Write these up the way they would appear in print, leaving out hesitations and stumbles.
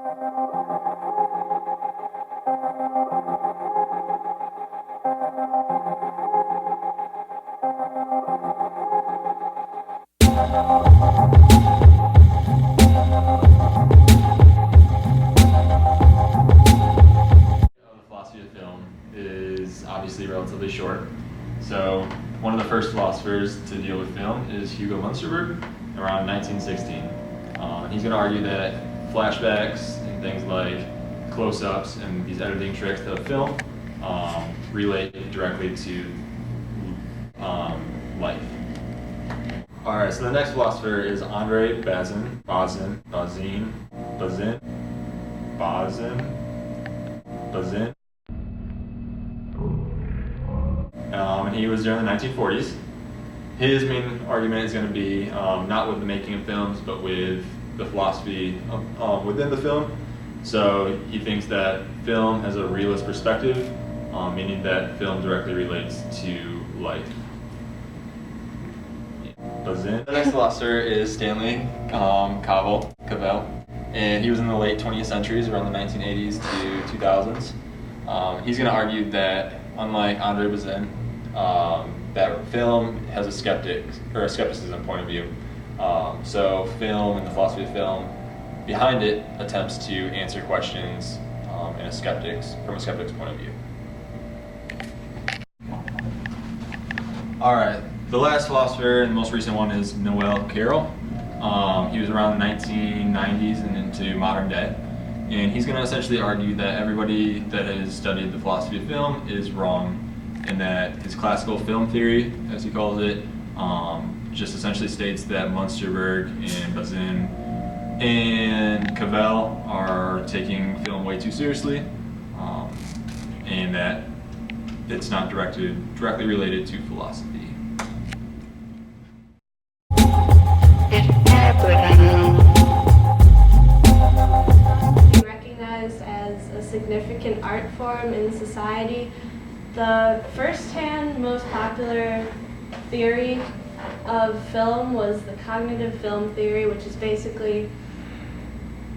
The philosophy of film is obviously relatively short. So one of the first philosophers to deal with film is Hugo Munsterberg around 1916. He's going to argue that flashbacks and things like close-ups and these editing tricks of film relate directly to life. All right, so the next philosopher is Andre Bazin. And he was during the 1940s. His main argument is going to be not with the making of films, but with the philosophy within the film. So he thinks that film has a realist perspective, meaning that film directly relates to life. The next philosopher is Stanley Cavell, and he was in the late 20th centuries, around the 1980s to 2000s. He's going to argue that, unlike Andre Bazin, that film has a skepticism point of view. So film and the philosophy of film behind it attempts to answer questions from a skeptic's point of view. All right, the last philosopher and the most recent one is Noel Carroll. He was around the 1990s and into modern day. And he's going to essentially argue that everybody that has studied the philosophy of film is wrong, and that his classical film theory, as he calls it, just essentially states that Munsterberg and Bazin and Cavell are taking film way too seriously, and that it's not directly related to philosophy. Recognized as a significant art form in society. The first-hand, most popular theory of film was the cognitive film theory, which is basically,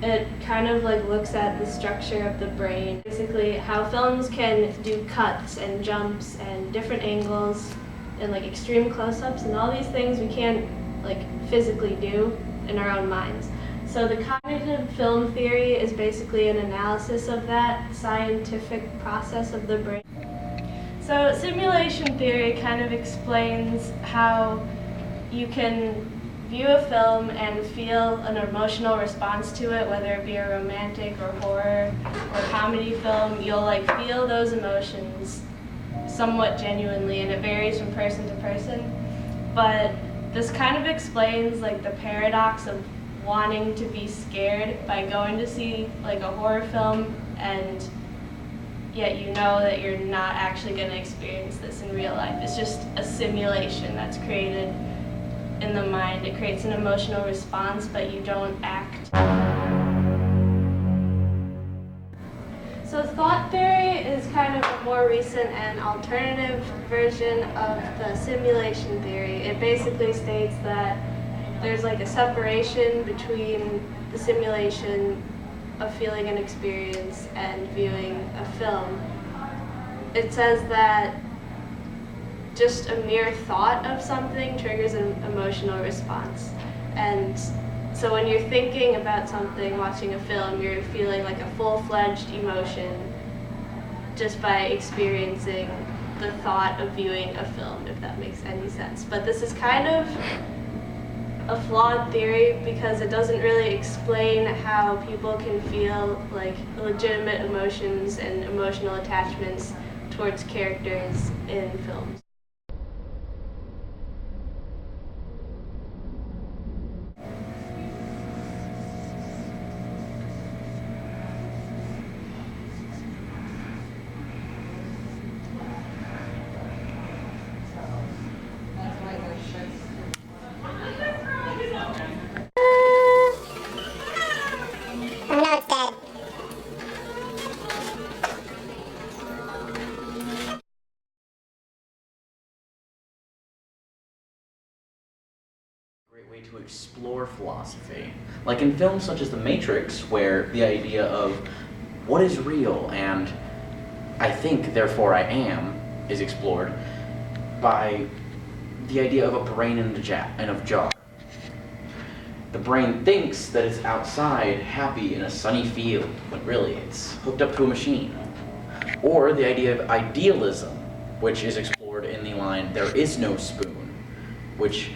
it kind of like looks at the structure of the brain. Basically how films can do cuts and jumps and different angles and like extreme close-ups and all these things we can't like physically do in our own minds. So the cognitive film theory is basically an analysis of that scientific process of the brain. So simulation theory kind of explains how you can view a film and feel an emotional response to it, whether it be a romantic or horror or comedy film. You'll like feel those emotions somewhat genuinely, and it varies from person to person. But this kind of explains like the paradox of wanting to be scared by going to see like a horror film, and yet you know that you're not actually going to experience this in real life. It's just a simulation that's created in the mind. It creates an emotional response, but you don't act. So thought theory is kind of a more recent and alternative version of the simulation theory. It basically states that there's like a separation between the simulation of feeling an experience and viewing a film. It says that just a mere thought of something triggers an emotional response. And so when you're thinking about something, watching a film, you're feeling like a full-fledged emotion just by experiencing the thought of viewing a film, if that makes any sense. But this is kind of a flawed theory because it doesn't really explain how people can feel like legitimate emotions and emotional attachments towards characters in films. to explore philosophy. Like in films such as The Matrix, where the idea of what is real and I think, therefore I am, is explored by the idea of a brain and a jar. The brain thinks that it's outside, happy in a sunny field, but really it's hooked up to a machine. Or the idea of idealism, which is explored in the line, "There is no spoon," which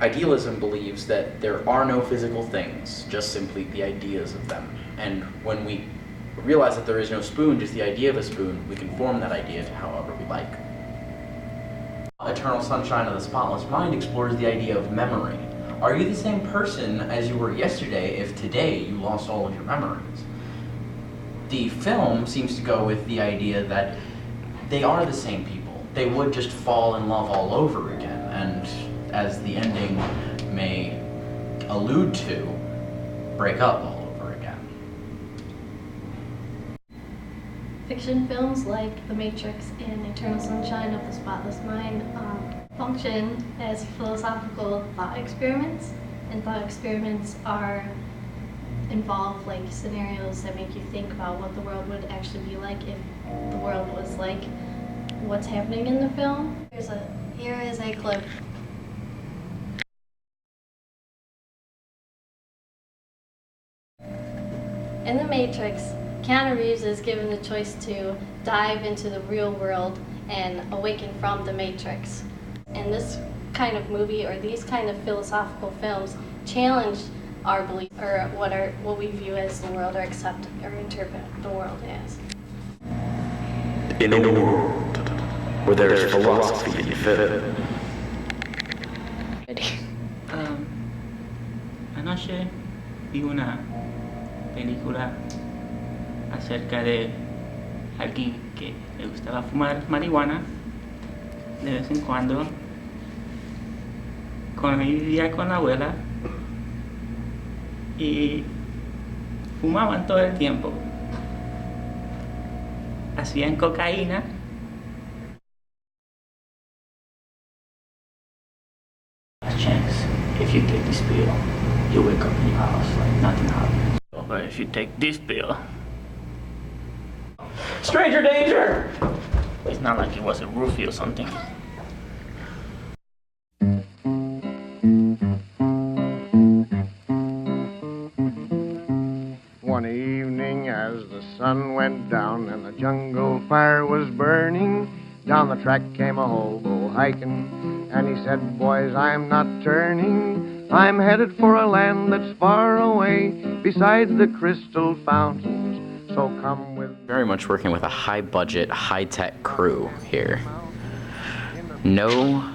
idealism believes that there are no physical things, just simply the ideas of them. And when we realize that there is no spoon, just the idea of a spoon, we can form that idea to however we like. Eternal Sunshine of the Spotless Mind explores the idea of memory. Are you the same person as you were yesterday if today you lost all of your memories? The film seems to go with the idea that they are the same people. They would just fall in love all over again, and as the ending may allude to, break up all over again. Fiction films like The Matrix and Eternal Sunshine of the Spotless Mind function as philosophical thought experiments, and thought experiments involve like scenarios that make you think about what the world would actually be like if the world was like what's happening in the film. Here is a clip. In The Matrix, Keanu Reeves is given the choice to dive into the real world and awaken from the Matrix. And this kind of movie, or these kind of philosophical films, challenge our beliefs, or what we view as the world, or accept or interpret the world as. In a world where there is philosophy in film. Anoche vi una película acerca de alguien que le gustaba fumar marihuana de vez en cuando. Vivía con la abuela y fumaban todo el tiempo. Hacían cocaína. Chance, if you take this pill, you wake up in your house like nothing happened. But if you take this pill, stranger danger! It's not like it was a roofie or something. One evening as the sun went down and the jungle fire was burning, down the track came a hobo hiking, and he said, "Boys, I'm not turning. I'm headed for a land that's far away, besides the crystal fountains, so come with..." Very much working with a high-budget, high-tech crew here. No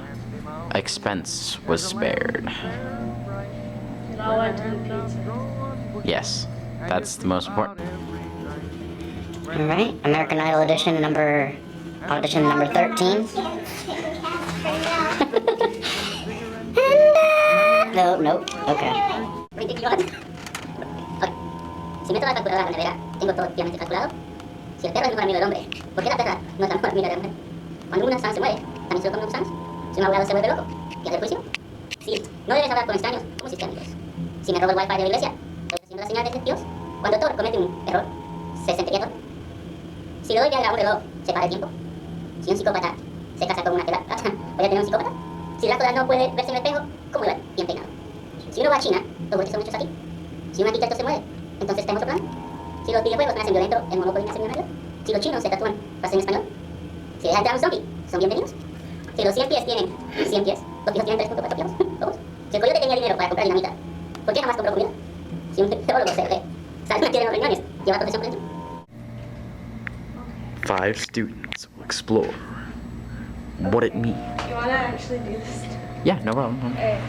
expense was spared. It all went to the pizza. Yes, that's the most important. Alright, American Idol audition number 13. No, nope, okay. Ok. Si meto la calculadora en la nevera, tengo todo obviamente calculado. Si el perro es el mejor amigo del hombre, ¿por qué la perra no es la mejor amiga de la mujer? Cuando un sans se muere, ¿también se lo come un sans? Si un abogado se vuelve loco, ¿pierde el juicio? Si no debes hablar con extraños, ¿cómo hiciste amigos? Si me robo el wifi de la iglesia, ¿estoy haciendo la señal de Dios? Cuando Thor comete un error, ¿se sentiría Thor? Si le doy Viagra a un reloj, ¿se para el tiempo? Si un psicópata se casa con una tela, ¿voy a tener un psicópata? Si el gato no puede verse en el espejo, ¿cómo iba bien peinado? Si uno va a China, los juguetes son hechos aquí. Si un arquitecto se muere, entonces está en otro plan. Si los videojuegos nacen violento, el mono podría nacer millonario. Si los chinos se tatúan para ser en español. Si dejan entrar un zombie, son bienvenidos. Si los 100 pies tienen 100 pies, los viejos tienen 3.4 kilos. ¿Todos? Si el coyote tenía dinero para comprar dinamita, ¿por qué jamás compró comida? Si un geólogo se ve, sale una piedra en los riñones, lleva protección por dentro. 5 students will explore what it means. You wanna actually do this? Yeah, no problem. Alright.